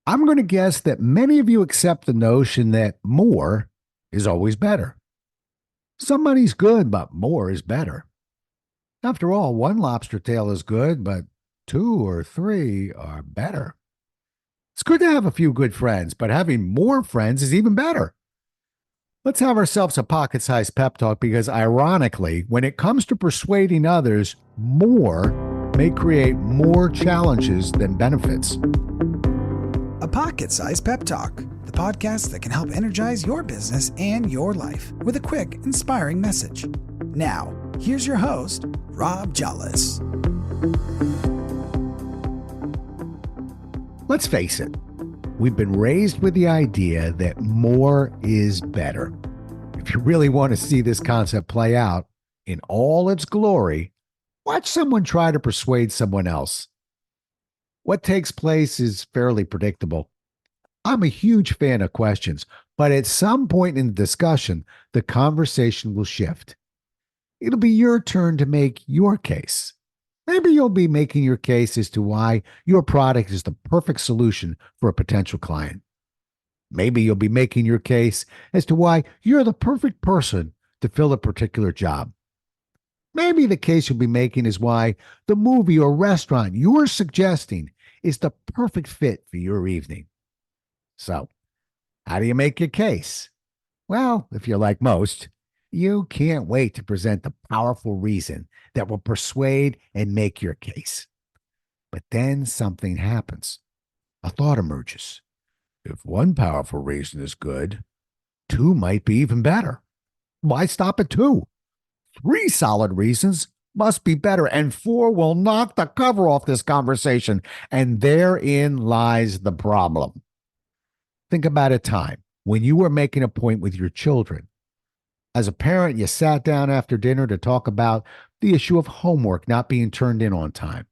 I'm going to guess that many of you accept the notion that more is always better. Some money's good, but more is better. After all, one lobster tail is good, but two or three are better. It's good to have a few good friends, but having more friends is even better. Let's have ourselves a pocket sized pep talk because, ironically, when it comes to persuading others, more may create more challenges than benefits. A Pocket Sized Pep Talk, the podcast that can help energize your business and your life with a quick, inspiring message. Now, here's your host, Rob Jollis. Let's face it, we've been raised with the idea that more is better. If you really want to see this concept play out in all its glory, watch someone try to persuade someone else. What takes place is fairly predictable. I'm a huge fan of questions, but at some point in the discussion, the conversation will shift. It'll be your turn to make your case. Maybe you'll be making your case as to why your product is the perfect solution for a potential client. Maybe you'll be making your case as to why you're the perfect person to fill a particular job. Maybe the case you'll be making is why the movie or restaurant you're suggesting is the perfect fit for your evening. So, how do you make your case? Well, if you're like most, you can't wait to present the powerful reason that will persuade and make your case. But then something happens. A thought emerges. If one powerful reason is good, two might be even better. Why stop at two? Three solid reasons must be better, and four will knock the cover off this conversation. And therein lies the problem. Think about a time when you were making a point with your children. As a parent, you sat down after dinner to talk about the issue of homework not being turned in on time.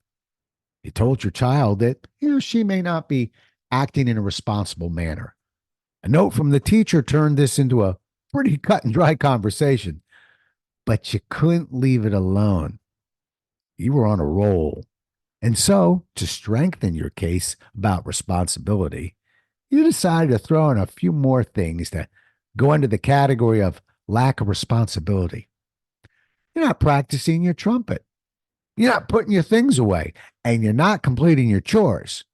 You told your child that he or she may not be acting in a responsible manner. A note from the teacher turned this into a pretty cut and dry conversation, but you couldn't leave it alone. You were on a roll. And so, to strengthen your case about responsibility, you decided to throw in a few more things that go under the category of lack of responsibility. You're not practicing your trumpet. You're not putting your things away, and you're not completing your chores.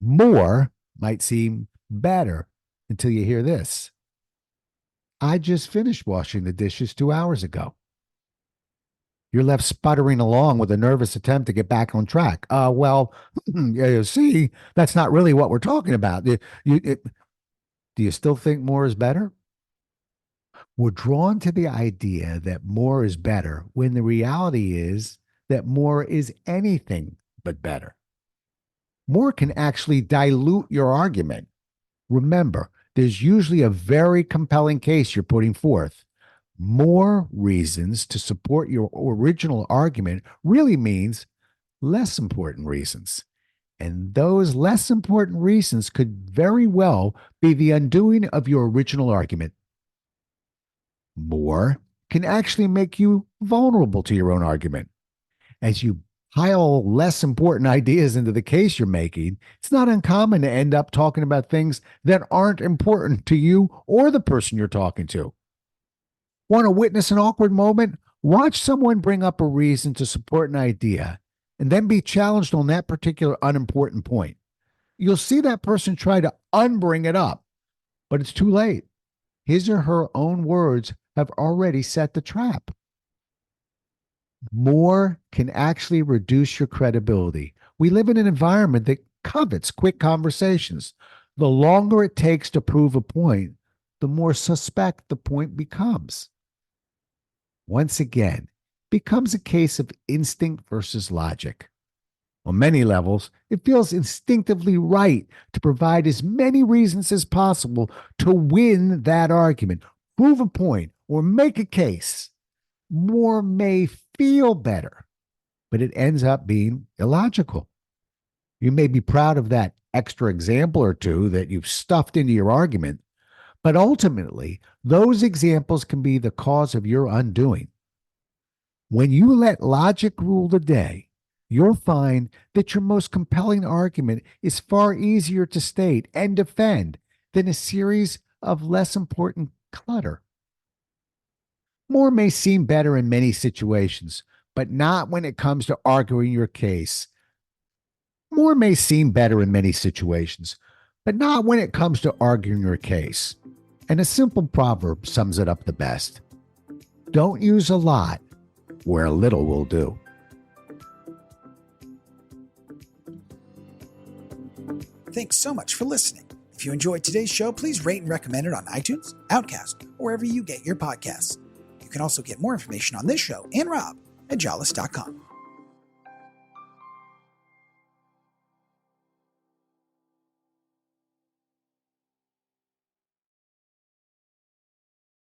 More might seem better until you hear this. I just finished washing the dishes 2 hours ago. You're left sputtering along with a nervous attempt to get back on track. You see, that's not really what we're talking about. Do you still think more is better? We're drawn to the idea that more is better when the reality is that more is anything but better. More can actually dilute your argument. Remember, there's usually a very compelling case you're putting forth. More reasons to support your original argument really means less important reasons. And those less important reasons could very well be the undoing of your original argument. More can actually make you vulnerable to your own argument. As you pile less important ideas into the case you're making, it's not uncommon to end up talking about things that aren't important to you or the person you're talking to. Want to witness an awkward moment? Watch someone bring up a reason to support an idea and then be challenged on that particular unimportant point. You'll see that person try to unbring it up, but it's too late. His or her own words have already set the trap. More can actually reduce your credibility. We live in an environment that covets quick conversations. The longer it takes to prove a point, the more suspect the point becomes. Once again, becomes a case of instinct versus logic. On many levels, it feels instinctively right to provide as many reasons as possible to win that argument, prove a point, or make a case. More may feel better, but it ends up being illogical. You may be proud of that extra example or two that you've stuffed into your argument, but ultimately, those examples can be the cause of your undoing. When you let logic rule the day, you'll find that your most compelling argument is far easier to state and defend than a series of less important clutter. More may seem better in many situations, but not when it comes to arguing your case. More may seem better in many situations, but not when it comes to arguing your case. And a simple proverb sums it up the best. Don't use a lot where a little will do. Thanks so much for listening. If you enjoyed today's show, please rate and recommend it on iTunes, Outcast, or wherever you get your podcasts. You can also get more information on this show and Rob at jollis.com.